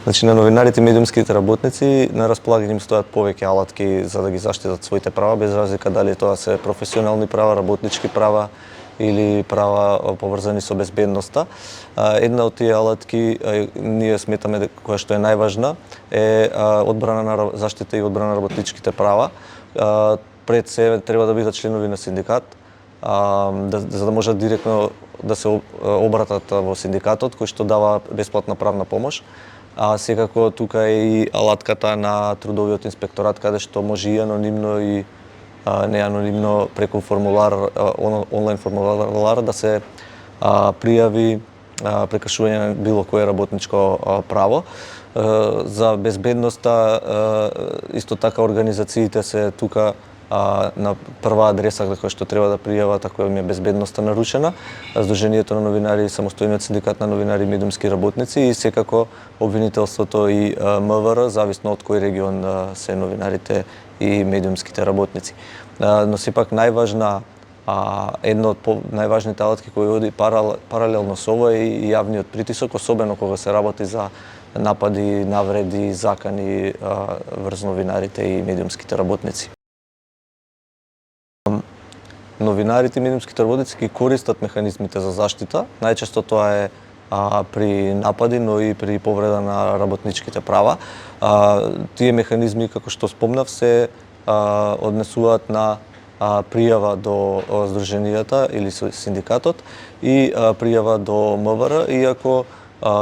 Значи, на новинарите и медиумските работници на располагање им стојат повеќе алатки за да ги заштитат своите права, без разлика дали тоа се професионални права, работнички права или права поврзани со безбедноста. Една од тие алатки ние сметаме која што е најважна е одбрана на заштита и одбрана на работничките права. Пред се треба да бидат членови на синдикат, за да можат директно да се обратат во синдикатот кој што дава бесплатна правна помош. А секако тука е и алатката на трудовиот инспекторат, каде што може и анонимно и неанонимно преку формулар, онлайн формулар да се пријави прекршување на било кое работничко право. За безбедноста исто така организациите се тука на прва адреса која што треба да пријават ако им е безбедноста нарушена, Сдруженијето на новинари, самостојниот синдикат на новинари и медиумски работници и секако обвинителството и МВР, зависно од кој регион се новинарите и медиумските работници. Но сепак најважна, едно од најважните алатки кои оди паралелно со ова е и јавниот притисок, особено кога се работи за напади, навреди, закани врз новинарите и медиумските работници. Новинарите и медиумските работници ги користат механизмите за заштита. Најчесто тоа е при напади, но и при повреда на работничките права. Тие механизми, како што спомнав, се однесуваат на пријава до Сдруженијата или синдикатот и пријава до МВР, иако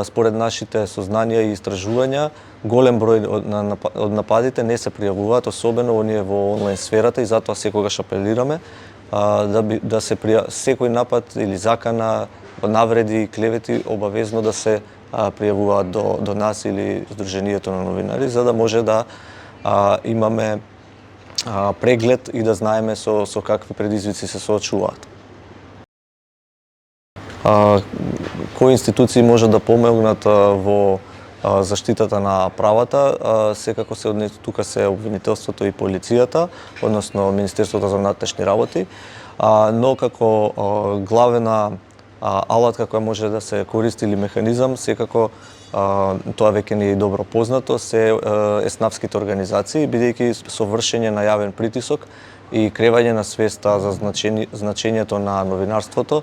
според нашите сознанија и истражувања, голем број од нападите не се пријавуваат, особено оние во онлайн сферата, и затоа секогаш апелираме да се секој напад или закана, навреди и клевети обавезно да се пријавуваат до нас или Сдруженијето на новинари, за да може да имаме преглед и да знаеме со какви предизвици се соочуваат. Кои институции може да помогнат во заштитата на правата? Секако тука се обвинителството и полицијата, односно Министерството за внатрешни работи, но како главна алатка која може да се користи или механизам, секако тоа веќе ни е добро познато, се еснавските организации, бидејќи со вршење на јавен притисок и кревање на свеста за значењето на новинарството,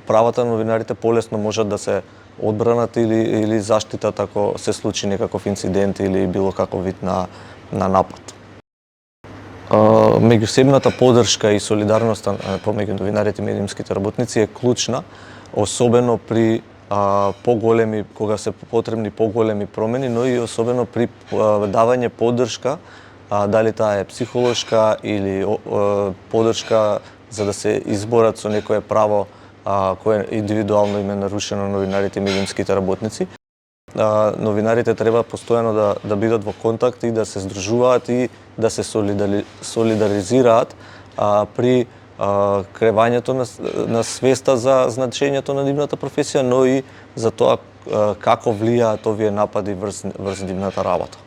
правата на новинарите полесно можат да се одбранат или заштитат ако се случи некаков инцидент или било каков вид на напад. Меѓусебната поддршка и солидарноста помеѓу новинарите и медиумските работници е клучна, особено при кога се потребни поголеми промени, но и особено при давање поддршка, дали таа е психолошка или поддршка за да се изборат со некое право кое индивидуално им е нарушено новинарите и медиумските работници. Новинарите треба постојано да бидат во контакт и да се здружуваат и да се солидаризираат при кревањето на свеста за значењето на нивната професија, но и за тоа како влијаат овие напади врз нивната работа.